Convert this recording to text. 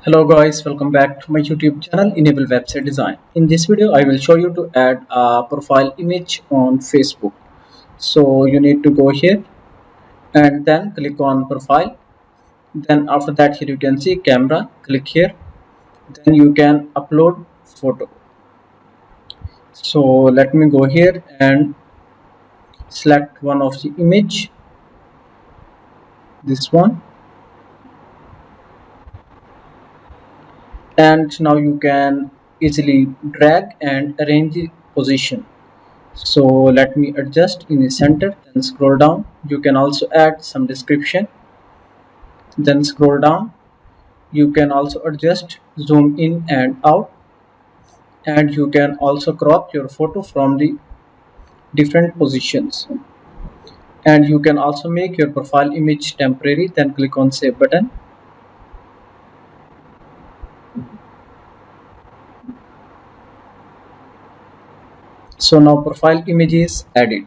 Hello guys, welcome back to my YouTube channel Enable Website Design. In this video I will show you to add a profile image on Facebook. So you need to go here and then click on profile. Then after that here you can see camera, click here. Then you can upload photo. So let me go here and select one of the image, this one, and now you can easily drag and arrange the position. So let me adjust in the center, then scroll down. You can also add some description, then scroll down. You can also adjust zoom in and out, and you can also crop your photo from the different positions, and you can also make your profile image temporary. Then click on save button. So now profile image is added.